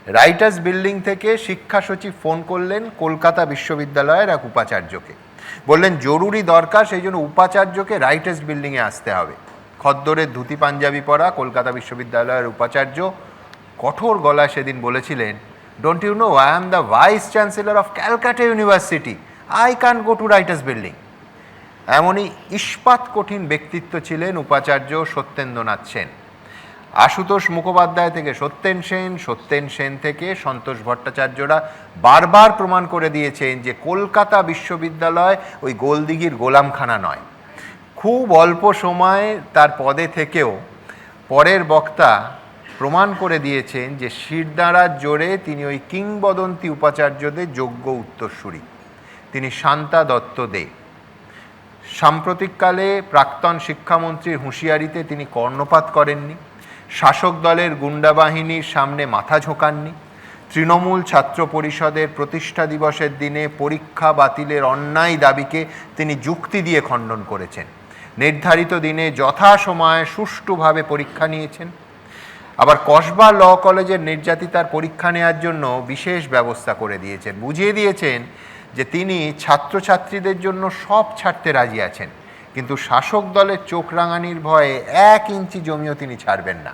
Writers building থেকে শিক্ষা সচিব ফোন করলেন কলকাতা বিশ্ববিদ্যালয়ের এক উপাচার্যকে, বললেন জরুরি দরকার, সেই জন্য উপাচার্যকে রাইটার্স বিল্ডিংয়ে আসতে হবে। খদ্দরের ধুতি পাঞ্জাবি পরা কলকাতা বিশ্ববিদ্যালয়ের উপাচার্য কঠোর গলায় সেদিন বলেছিলেন, don't you know I am the vice chancellor of Calcutta university, I can go to Writers' Building. এমনই ইস্পাত কঠিন ব্যক্তিত্ব ছিলেন উপাচার্য সত্যেন্দ্রনাথ সেন। আশুতোষ মুখোপাধ্যায় থেকে সত্যেন সেন, সত্যেন সেন থেকে সন্তোষ ভট্টাচার্যরা বারবার প্রমাণ করে দিয়েছেন যে কলকাতা বিশ্ববিদ্যালয় ওই গোলদিঘির গোলামখানা নয়। খুব অল্প সময় তার পদে থেকেও পরের বক্তা প্রমাণ করে দিয়েছেন যে শিরদাঁড়ার জোরে তিনি ওই কিংবদন্তি উপাচার্যদের যোগ্য উত্তরসূরি। তিনি শান্তা দত্ত দে। সাম্প্রতিককালে প্রাক্তন শিক্ষামন্ত্রীর হুঁশিয়ারিতে তিনি কর্ণপাত করেননি, শাসক দলের গুন্ডা বাহিনীর সামনে মাথা ঝোঁকাননি, তৃণমূল ছাত্র পরিষদের প্রতিষ্ঠা দিবসের দিনে পরীক্ষা বাতিলের অন্যায় দাবিকে তিনি যুক্তি দিয়ে খণ্ডন করেছেন, নির্ধারিত দিনে যথাসময়ে সুষ্ঠুভাবে পরীক্ষা নিয়েছেন। আবার কসবা ল কলেজের নির্যাতিতার পরীক্ষা নেওয়ার জন্য বিশেষ ব্যবস্থা করে দিয়েছেন, বুঝিয়ে দিয়েছেন যে তিনি ছাত্রছাত্রীদের জন্য সব ছাড়তে রাজি আছেন, কিন্তু শাসক দলের চোখ রাঙানির ভয়ে 1 ইঞ্চি জমিও তিনি ছাড়বেন না।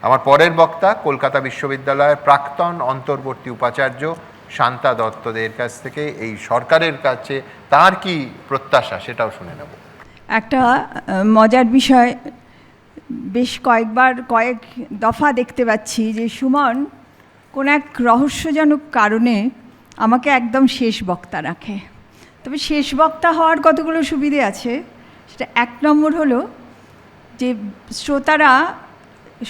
আমার পরের বক্তা কলকাতা বিশ্ববিদ্যালয়ের প্রাক্তন অন্তর্বর্তী উপাচার্য শান্তা দত্তদের কাছ থেকে এই সরকারের কাছে তার কি প্রত্যাশা সেটাও শুনে নেব। একটা মজার বিষয়, বেশ কয়েক দফা দেখতে পাচ্ছি যে সুমন কোন এক রহস্যজনক কারণে আমাকে একদম শেষ বক্তা রাখে। তবে শেষ বক্তা হওয়ার কতগুলো সুবিধে আছে। সেটা 1 নম্বর হলো যে শ্রোতারা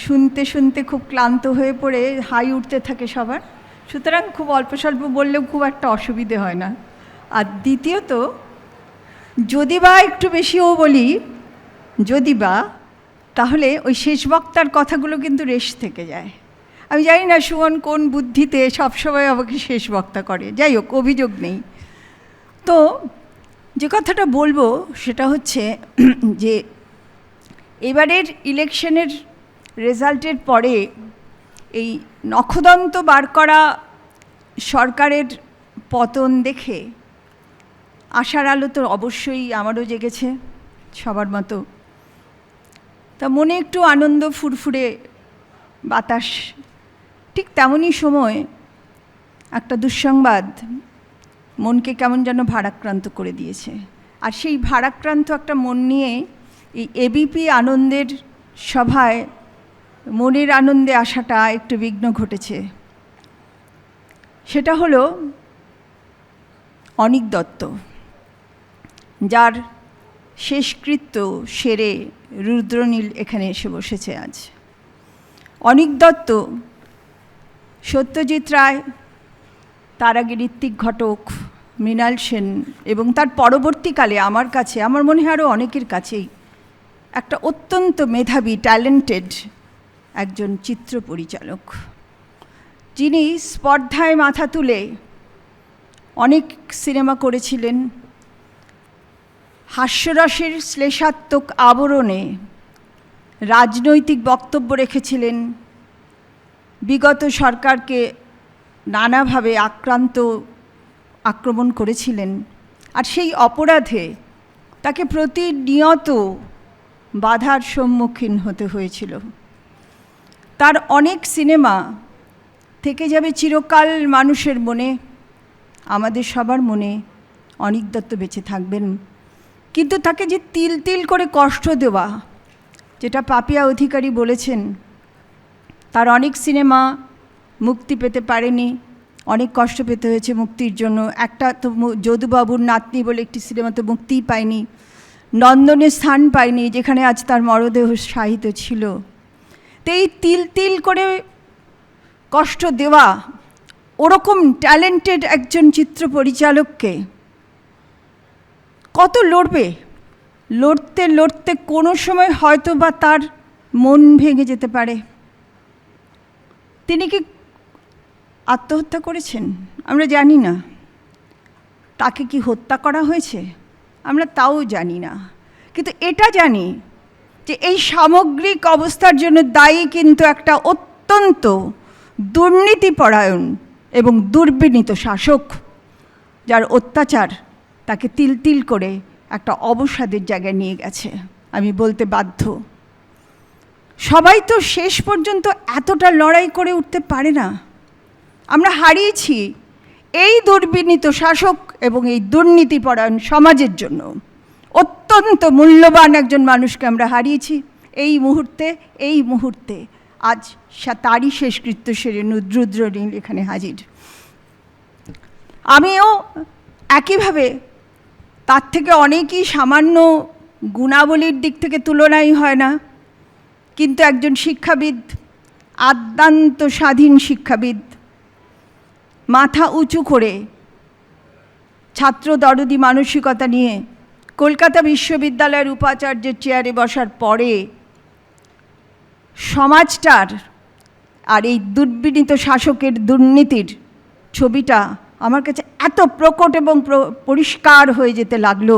শুনতে শুনতে খুব ক্লান্ত হয়ে পড়ে হাই উঠতে থাকে সবার, সুতরাং খুব অল্প স্বল্প বললেও খুব একটা অসুবিধে হয় না। আর দ্বিতীয়ত, যদি বা একটু বেশিও বলি, যদি বা, তাহলে ওই শেষ বক্তার কথাগুলো কিন্তু রেশ থেকে যায়। আমি জানি না সুমন কোন বুদ্ধিতে সবসময় আমাকে শেষ বক্তা করে, যাই হোক, অভিযোগ নেই। তো যে কথাটা বলবো সেটা হচ্ছে যে এবারের ইলেকশনের রেজাল্টের পরে এই নখদন্ত বার করা সরকারের পতন দেখে আশার আলো তো অবশ্যই আমারও জেগেছে, সবার মতো। তা মনে একটু আনন্দ, ফুরফুরে বাতাস। ঠিক তেমনই সময় একটা দুঃসংবাদ মনকে কেমন যেন ভারাক্রান্ত করে দিয়েছে। আর সেই ভারাক্রান্ত একটা মন নিয়ে এই এবিপি আনন্দের সভায় মনের আনন্দে আসাটা একটু বিঘ্ন ঘটেছে। সেটা হলো অনীক দত্ত, যার শেষকৃত্য সেরে রুদ্রনীল এখানে এসে বসেছে আজ। অনীক দত্ত, সত্যজিৎ রায়, তার আগে ঋত্বিক ঘটক, মৃণাল সেন এবং তার পরবর্তীকালে আমার কাছে, আমার মনে হয় আরও অনেকের কাছেই, একটা অত্যন্ত মেধাবী, ট্যালেন্টেড একজন চিত্র পরিচালক, যিনি স্পর্ধায় মাথা তুলে অনেক সিনেমা করেছিলেন। হাস্যরসের শ্লেষাত্মক আবরণে রাজনৈতিক বক্তব্য রেখেছিলেন, বিগত সরকারকে নানাভাবে আক্রমণ করেছিলেন। আর সেই অপরাধে তাকে প্রতিনিয়ত বাধার সম্মুখীন হতে হয়েছিল। তার অনেক সিনেমা থেকে যাবে চিরকাল মানুষের মনে, আমাদের সবার মনে অনীক দত্ত বেঁচে থাকবেন। কিন্তু তাকে যে তিল তিল করে কষ্ট দেওয়া, যেটা পাপিয়া অধিকারী বলেছেন, তার অনেক সিনেমা মুক্তি পেতে পারেনি, অনেক কষ্ট পেতে হয়েছে মুক্তির জন্য। একটা তো যদুবাবুর নাতনি বলে একটি সিনেমা তো মুক্তিই পায়নি, নন্দনে স্থান পায়নি, যেখানে আজ তার মরদেহ সাহিত্য ছিল। তো এই তিল তিল করে কষ্ট দেওয়া ওরকম ট্যালেন্টেড একজন চিত্র পরিচালককে কত লড়বে? লড়তে লড়তে কোনো সময় হয়তো বা তার মন ভেঙে যেতে পারে। তিনি কি আত্মহত্যা করেছেন? আমরা জানি না। তাকে কি হত্যা করা হয়েছে? আমরা তাও জানি না। কিন্তু এটা জানি যে এই সামগ্রিক অবস্থার জন্য দায়ী কিন্তু একটা অত্যন্ত দুর্নীতিপরায়ণ এবং দুর্বিনীত শাসক, যার অত্যাচার তাকে তিল তিল করে একটা অবসাদের জায়গায় নিয়ে গেছে। আমি বলতে বাধ্য, সবাই তো শেষ পর্যন্ত এতটা লড়াই করে উঠতে পারে না। আমরা হারিয়েছি এই দুর্বিনীত শাসক এবং এই দুর্নীতিপরায়ণ সমাজের জন্য অত্যন্ত মূল্যবান একজন মানুষকে আমরা হারিয়েছি। এই মুহূর্তে আজ তারই শেষকৃত্য সেরে রুদ্রনীল এখানে হাজির। আমিও একইভাবে তার থেকে অনেকই সামান্য গুণাবলীর দিক থেকে তুলনাই হয় না, কিন্তু একজন শিক্ষাবিদ, আদ্যান্ত স্বাধীন শিক্ষাবিদ, মাথা উঁচু করে ছাত্র দরদি মানসিকতা নিয়ে কলকাতা বিশ্ববিদ্যালয়ের উপাচার্যের চেয়ারে বসার পরে সমাজটার আর এই দুর্বিনীত শাসকের দুর্নীতির ছবিটা আমার কাছে এত প্রকট এবং পরিষ্কার হয়ে যেতে লাগলো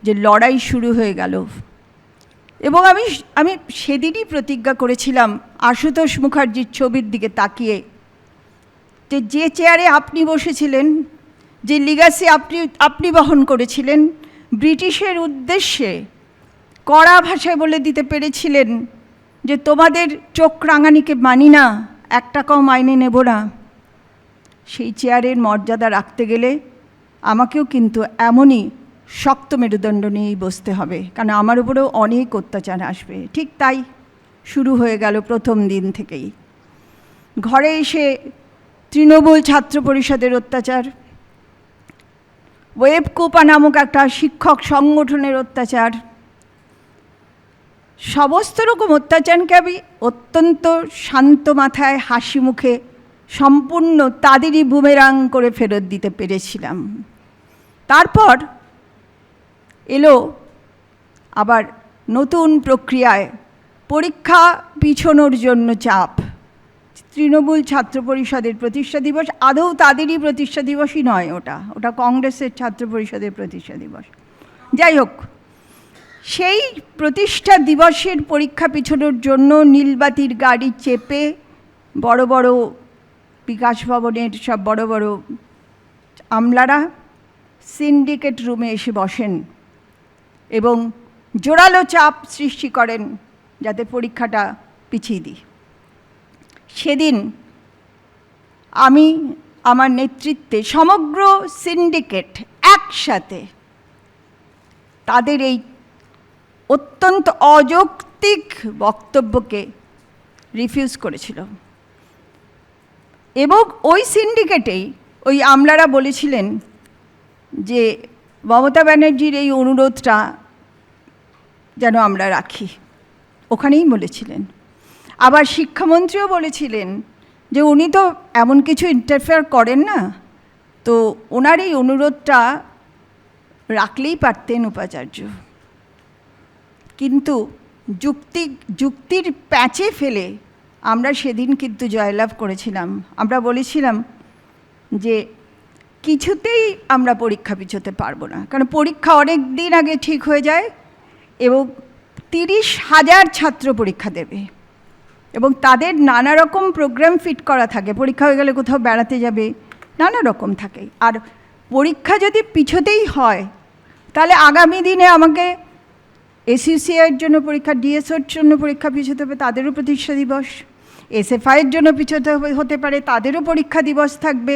যে লড়াই শুরু হয়ে গেল। এবং আমি সেদিনই প্রতিজ্ঞা করেছিলাম আশুতোষ মুখার্জির ছবির দিকে তাকিয়ে, যে চেয়ারে আপনি বসেছিলেন, যে লিগাসি আপনি বহন করেছিলেন, ব্রিটিশের উদ্দেশ্যে কড়া ভাষায় বলে দিতে পেরেছিলেন যে তোমাদের চোখ রাঙানিকে মানি না, 1 টাকাও মাইনে নেব না। সেই চেয়ারের মর্যাদা রাখতে গেলে আমাকেও কিন্তু এমনই শক্ত মেরুদণ্ড নিয়েই বসতে হবে, কারণ আমার উপরেও অনেক অত্যাচার আসবে। ঠিক তাই শুরু হয়ে গেল প্রথম দিন থেকেই। ঘরে এসে তৃণমূল ছাত্র পরিষদের অত্যাচার, ওয়েবকোপা নামক একটা শিক্ষক সংগঠনের অত্যাচার, সমস্ত রকম অত্যাচারকে আমি অত্যন্ত শান্ত মাথায় হাসি মুখে সম্পূর্ণ তাদেরই বুমেরাং করে ফেরত দিতে পেরেছিলাম। তারপর এলো আবার নতুন প্রক্রিয়ায় পরীক্ষা পিছনোর জন্য চাপ। তৃণমূল ছাত্র পরিষদের প্রতিষ্ঠা দিবস আদৌ তাদেরই প্রতিষ্ঠা দিবসই নয়, ওটা কংগ্রেসের ছাত্র পরিষদের প্রতিষ্ঠা দিবস। যাই হোক, সেই প্রতিষ্ঠা দিবসের পরীক্ষা পিছনোর জন্য নীলবাতির গাড়ি চেপে বড় বড় বিকাশ ভবনের সব বড় বড় আমলারা সিন্ডিকেট রুমে এসে বসেন এবং জোরালো চাপ সৃষ্টি করেন যাতে পরীক্ষাটা পিছিয়ে দিই। সেদিন আমি আমার নেতৃত্বে সমগ্র সিন্ডিকেট একসাথে তাদের এই অত্যন্ত অযৌক্তিক বক্তব্যকে রিফিউজ করেছিল। এবং ওই সিন্ডিকেটেই ওই আমলারা বলেছিলেন যে মমতা ব্যানার্জির এই অনুরোধটা যেন আমরা রাখি, ওখানেই বলেছিলেন। আবার শিক্ষামন্ত্রীও বলেছিলেন যে উনি তো এমন কিছু ইন্টারফেয়ার করেন না, তো ওনার এই অনুরোধটা রাখলেই পারতেন উপাচার্য। কিন্তু যুক্তির প্যাচে ফেলে আমরা সেদিন কিন্তু জয়লাভ করেছিলাম। আমরা বলেছিলাম যে কিছুতেই আমরা পরীক্ষা পিছোতে পারবো না, কারণ পরীক্ষা অনেক দিন আগে ঠিক হয়ে যায় এবং 30,000 ছাত্র পরীক্ষা দেবে এবং তাদের নানা রকম প্রোগ্রাম ফিট করা থাকে। পরীক্ষা হয়ে গেলে কোথাও বেড়াতে যাবে, নানা রকম থাকে। আর পরীক্ষা যদি পিছোতেই হয় তাহলে আগামী দিনে আমাকে এসইউসিআইয়ের জন্য পরীক্ষা, ডিএসওর জন্য পরীক্ষা পিছোতে হবে, তাদেরও প্রতিষ্ঠা দিবস, এসএফআইয়ের জন্য পিছোতে হতে পারে, তাদেরও পরীক্ষা দিবস থাকবে,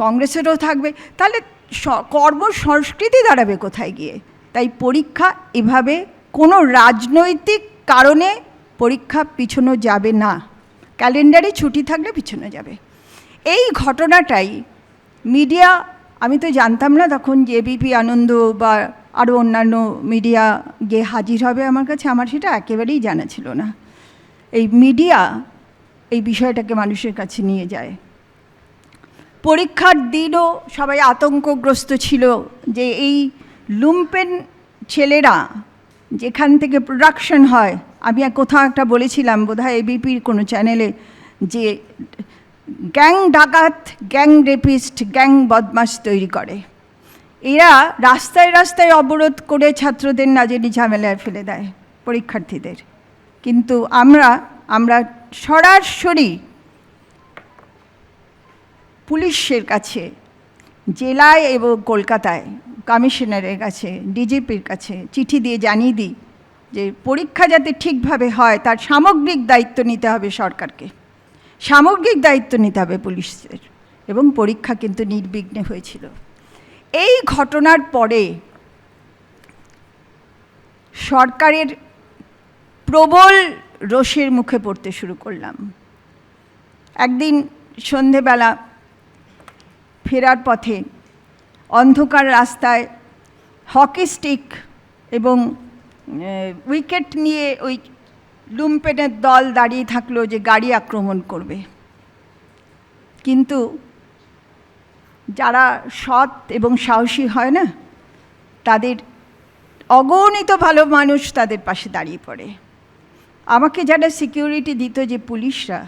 কংগ্রেসেরও থাকবে। তাহলে কর্মসংস্কৃতি দাঁড়াবে কোথায় গিয়ে? তাই পরীক্ষা এভাবে কোনো রাজনৈতিক কারণে পরীক্ষা পিছনো যাবে না, ক্যালেন্ডারে ছুটি থাকলে পিছনো যাবে। এই ঘটনাটাই মিডিয়া, আমি তো জানতাম না তখন যে এবিপি আনন্দ বা আরও অন্যান্য মিডিয়া গিয়ে হাজির হবে আমার কাছে, আমার সেটা একেবারেই জানা ছিল না। এই মিডিয়া এই বিষয়টাকে মানুষের কাছে নিয়ে যায়। পরীক্ষার দিনও সবাই আতঙ্কগ্রস্ত ছিল যে এই লুম্পেন ছেলেরা যেখান থেকে প্রোডাকশন হয়, আমি কোথাও একটা বলেছিলাম বোধহয় এবিপির কোনো চ্যানেলে, যে গ্যাং ডাকাত, গ্যাং রেপিস্ট, গ্যাং বদমাশ তৈরি করে। এরা রাস্তায় রাস্তায় অবরোধ করে ছাত্রদের নাজেনি ঝামেলায় ফেলে দেয়, পরীক্ষার্থীদের। কিন্তু আমরা সরাসরি পুলিশের কাছে, জেলায় এবং কলকাতায় কমিশনারের কাছে, ডিজিপির কাছে চিঠি দিয়ে জানিয়ে দিই যে পরীক্ষা যাতে ঠিকভাবে হয় তার সামগ্রিক দায়িত্ব নিতে হবে সরকারকে, সামগ্রিক দায়িত্ব নিতে হবে পুলিশের, এবং পরীক্ষা কিন্তু নির্বিঘ্নে হয়েছিল। এই ঘটনার পরে সরকারের প্রবল রোষের মুখে পড়তে শুরু করলাম। একদিন সন্ধেবেলা ফেরার পথে অন্ধকার রাস্তায় হকি স্টিক এবং উইকেট নিয়ে ওই লুম্পেনের দল দাঁড়িয়ে থাকলো যে গাড়ি আক্রমণ করবে। কিন্তু যারা সৎ এবং সাহসী হয় না, তাদের অগণিত ভালো মানুষ তাদের পাশে দাঁড়িয়ে পড়ে। আমাকে যারা সিকিউরিটি দিত, যে পুলিশরা,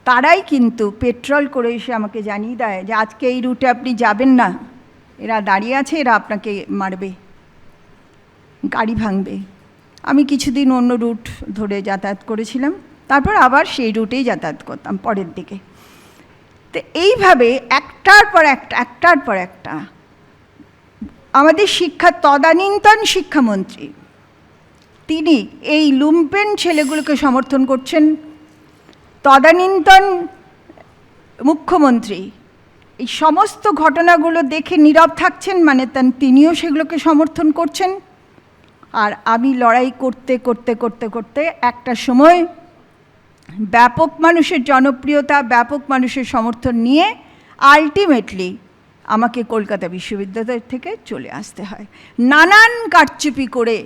তারাই কিন্তু পেট্রোল করে এসে আমাকে জানিয়ে দেয় যে আজকে এই রুটে আপনি যাবেন না, এরা দাঁড়িয়ে আছে, এরা আপনাকে মারবে, গাড়ি ভাঙবে। আমি কিছুদিন অন্য রুট ধরে যাতায়াত করেছিলাম, তারপর আবার সেই রুটেই যাতায়াত করতাম পরের দিকে। তো এইভাবে একটার পর একটা আমাদের তদানীন্তন শিক্ষামন্ত্রী, তিনি এই লুম্পেন ছেলেগুলোকে সমর্থন করছেন। তদানীন্তন মুখ্যমন্ত্রী এই সমস্ত ঘটনাগুলো দেখে নীরব থাকছেন, মানে তিনিও সেগুলোকে সমর্থন করছেন। আর আমি লড়াই করতে করতে করতে করতে একটা সময় ব্যাপক মানুষের জনপ্রিয়তা, ব্যাপক মানুষের সমর্থন নিয়ে আলটিমেটলি আমাকে কলকাতা বিশ্ববিদ্যালয় থেকে চলে আসতে হয়। নানান কারচুপি করে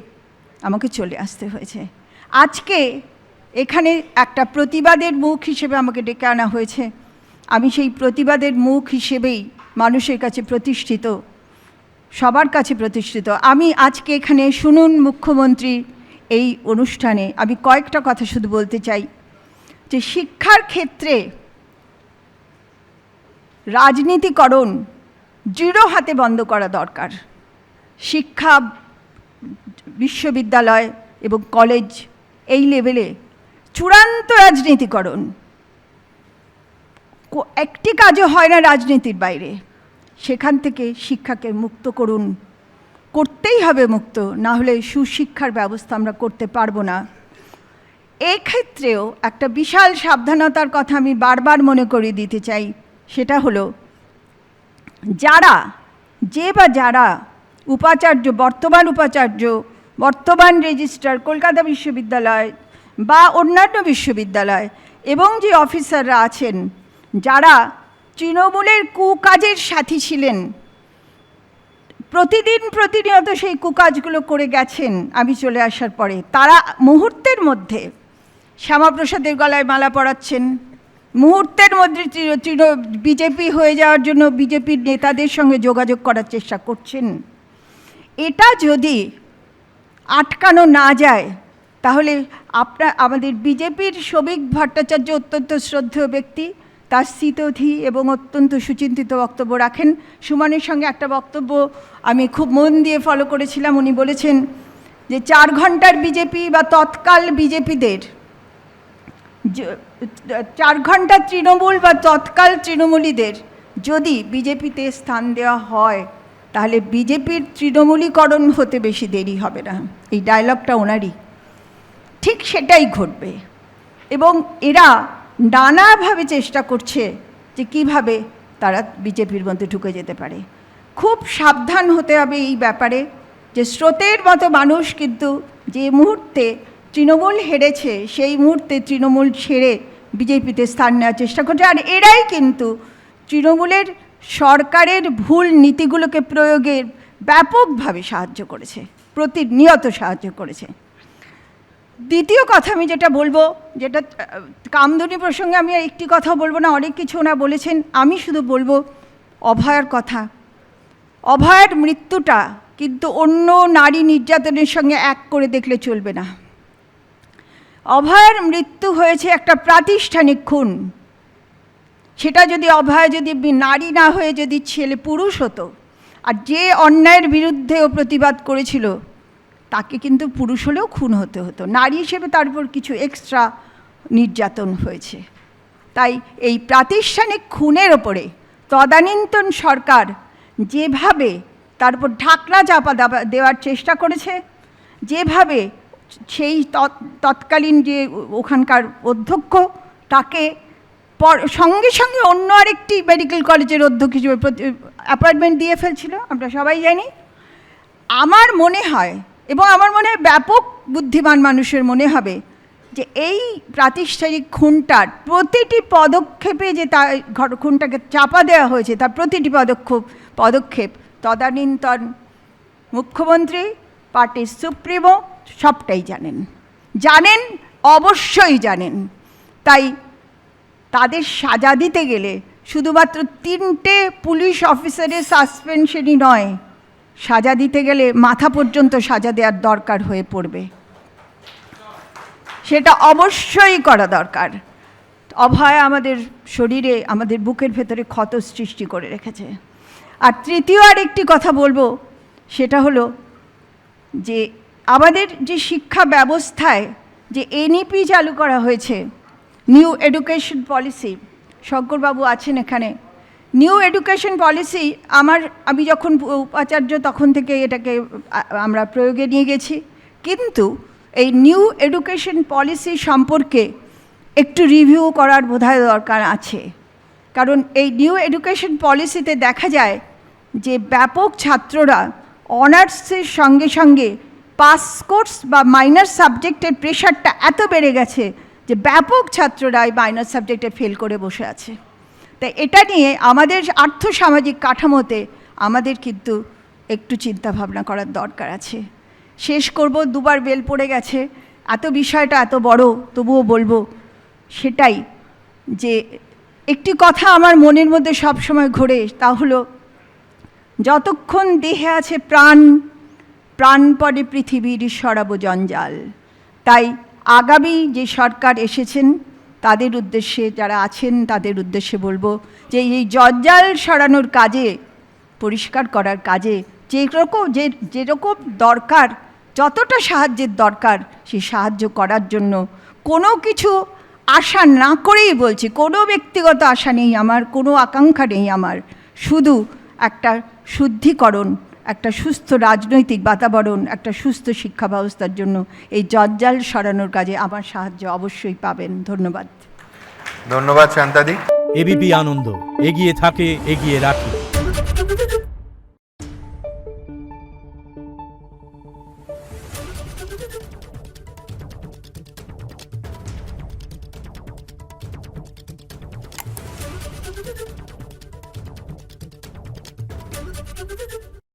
আমাকে চলে আসতে হয়েছে। আজকে এখানে একটা প্রতিবাদের মুখ হিসেবে আমাকে ডেকে আনা হয়েছে। আমি সেই প্রতিবাদের মুখ হিসেবেই মানুষের কাছে প্রতিষ্ঠিত, সবার কাছে প্রতিষ্ঠিত। আমি আজকে এখানে শুনুন মুখ্যমন্ত্রীর এই অনুষ্ঠানে আমি কয়েকটা কথা শুধু বলতে চাই, যে শিক্ষার ক্ষেত্রে রাজনীতিকরণ দৃঢ় হাতে বন্ধ করা দরকার। শিক্ষা, বিশ্ববিদ্যালয় এবং কলেজ এই লেভেলে চূড়ান্ত রাজনীতিকরণ একটি কাজও হয় না রাজনীতির বাইরে। সেখান থেকে শিক্ষাকে মুক্ত করুন, করতেই হবে মুক্ত, না হলে সুশিক্ষার ব্যবস্থা আমরা করতে পারবো না। এক্ষেত্রেও একটা বিশাল সাবধানতার কথা আমি বারবার মনে করিয়ে দিতে চাই, সেটা হলো যারা উপাচার্য, বর্তমান রেজিস্ট্রার কলকাতা বিশ্ববিদ্যালয় বা অন্যান্য বিশ্ববিদ্যালয়, এবং যে অফিসাররা আছেন যারা তৃণমূলের কুকাজের সাথী ছিলেন, প্রতিনিয়ত সেই কুকাজগুলো করে গেছেন আমি চলে আসার পরে, তারা মুহূর্তের মধ্যে শ্যামাপ্রসাদের গলায় মালা পরাচ্ছেন, মুহূর্তের মধ্যে বিজেপি হয়ে যাওয়ার জন্য বিজেপির নেতাদের সঙ্গে যোগাযোগ করার চেষ্টা করছেন। এটা যদি আটকানো না যায় তাহলে আমাদের বিজেপির শ্রমিক ভট্টাচার্য অত্যন্ত শ্রদ্ধেয় ব্যক্তি, তার স্থিতধী এবং অত্যন্ত সুচিন্তিত বক্তব্য রাখেন। সুমনের সঙ্গে একটা বক্তব্য আমি খুব মন দিয়ে ফলো করেছিলাম। উনি বলেছেন যে 4 ঘন্টার বিজেপি বা তৎকাল বিজেপিদের, 4 ঘন্টা তৃণমূল বা তৎকাল তৃণমূলীদের যদি বিজেপিতে স্থান দেওয়া হয় তাহলে বিজেপির তৃণমূলীকরণ হতে বেশি দেরি হবে না। এই ডায়লগটা ওনারই, ঠিক সেটাই ঘটবে। এবং এরা নানাভাবে চেষ্টা করছে যে কিভাবে তারা বিজেপির মধ্যে ঢুকে যেতে পারে। খুব সাবধান হতে হবে এই ব্যাপারে, যে স্রোতের মতো মানুষ কিন্তু যে মুহূর্তে তৃণমূল হেরেছে সেই মুহূর্তে তৃণমূল ছেড়ে বিজেপিতে স্থান নেওয়ার চেষ্টা করছে। আর এরাই কিন্তু তৃণমূলের সরকারের ভুল নীতিগুলোকে প্রয়োগে ব্যাপকভাবে সাহায্য করেছে, প্রতিনিয়ত সাহায্য করেছে। দ্বিতীয় কথা আমি যেটা বলবো, যেটা কামদুনি প্রসঙ্গে আমি একটি কথা বলবো না, অনেক কিছু ওনা বলেছেন, আমি শুধু বলবো অভয়ার কথা। অভয়ার মৃত্যুটা কিন্তু অন্য নারী নির্যাতনের সঙ্গে এক করে দেখলে চলবে না। অভয়ার মৃত্যু হয়েছে একটা প্রাতিষ্ঠানিক খুন। সেটা যদি অভয় যদি নারী না হয়ে যদি ছেলে পুরুষ হতো, আর যে অন্যায়ের বিরুদ্ধেও প্রতিবাদ করেছিল তাকে কিন্তু পুরুষ হলেও খুন হতে হতো, নারী হিসেবে তার উপর কিছু এক্সট্রা নির্যাতন হয়েছে। তাই এই প্রাতিষ্ঠানিক খুনের ওপরে তদানীন্তন সরকার যেভাবে তার উপর ঢাকনা চাপা দেওয়ার চেষ্টা করেছে, যেভাবে সেই তৎকালীন যে ওখানকার অধ্যক্ষ তাকে সঙ্গে সঙ্গে অন্য আরেকটি মেডিকেল কলেজের অধ্যক্ষ হিসেবে অ্যাপয়েন্টমেন্ট দিয়ে ফেলছিল, আমরা সবাই জানি। আমার মনে হয়, এবং আমার মনে হয় ব্যাপক বুদ্ধিমান মানুষের মনে হবে, যে এই প্রাতিষ্ঠানিক খুনটার প্রতিটি পদক্ষেপে যে খুনটাকে চাপা দেওয়া হয়েছে, তার প্রতিটি পদক্ষেপ তদানীন্তন মুখ্যমন্ত্রী, পার্টির সুপ্রিমো সবটাই জানেন, অবশ্যই জানেন। তাই তাদের সাজা দিতে গেলে শুধুমাত্র 3টে পুলিশ অফিসারের সাসপেনশনই নয়, সাজা দিতে গেলে মাথা পর্যন্ত সাজা দেওয়ার দরকার হয়ে পড়বে, সেটা অবশ্যই করা দরকার। অভয় আমাদের শরীরে, আমাদের বুকের ভেতরে ক্ষত সৃষ্টি করে রেখেছে। আর তৃতীয় আরেকটি কথা বলবো, সেটা হলো যে আমাদের যে শিক্ষা ব্যবস্থায় যে এনইপি চালু করা হয়েছে, নিউ এডুকেশন পলিসি, শঙ্করবাবু আছেন এখানে, নিউ এডুকেশন পলিসি আমি যখন উপাচার্য তখন থেকে এটাকে আমরা প্রয়োগে নিয়ে গেছি, কিন্তু এই নিউ এডুকেশন পলিসি সম্পর্কে একটু রিভিউ করার বোধহয় দরকার আছে। কারণ এই নিউ এডুকেশন পলিসিতে দেখা যায় যে ব্যাপক ছাত্ররা অনার্সের সঙ্গে সঙ্গে পাস কোর্স বা মাইনর সাবজেক্টের প্রেশারটা এত বেড়ে গেছে যে ব্যাপক ছাত্ররা এই মাইনর সাবজেক্টে ফেল করে বসে আছে। তাই এটা নিয়ে আমাদের আর্থসামাজিক কাঠামোতে আমাদের কিন্তু একটু চিন্তাভাবনা করার দরকার আছে। শেষ করব, দুবার বেল পড়ে গেছে, এত বিষয়টা এত বড়, তবুও বলবো সেটাই, যে একটি কথা আমার মনের মধ্যে সবসময় ঘোরে, তা হলো যতক্ষণ দেহে আছে প্রাণ, প্রাণ পরে পৃথিবীর সরাবো জঞ্জাল। তাই আগামী যে সরকার এসেছেন তাদের উদ্দেশ্যে, যারা আছেন তাদের উদ্দেশ্যে বলবো যে এই জঞ্জাল সরানোর কাজে, পরিষ্কার করার কাজে যেরকম দরকার, যতটা সাহায্যের দরকার, সেই সাহায্য করার জন্য কোনো কিছু আশা না করেই বলছি, কোনো ব্যক্তিগত আশা নেই আমার, কোনো আকাঙ্ক্ষা নেই আমার, শুধু একটা শুদ্ধিকরণ, একটা সুস্থ রাজনৈতিক বাতাবরণ, একটা সুস্থ শিক্ষা ব্যবস্থার জন্য এই জঞ্জাল সরানোর কাজে আমার সাহায্য অবশ্যই পাবেন। ধন্যবাদ। ধন্যবাদ শান্তাদি। এবিপি আনন্দ, এগিয়ে থাকে, এগিয়ে রাখি।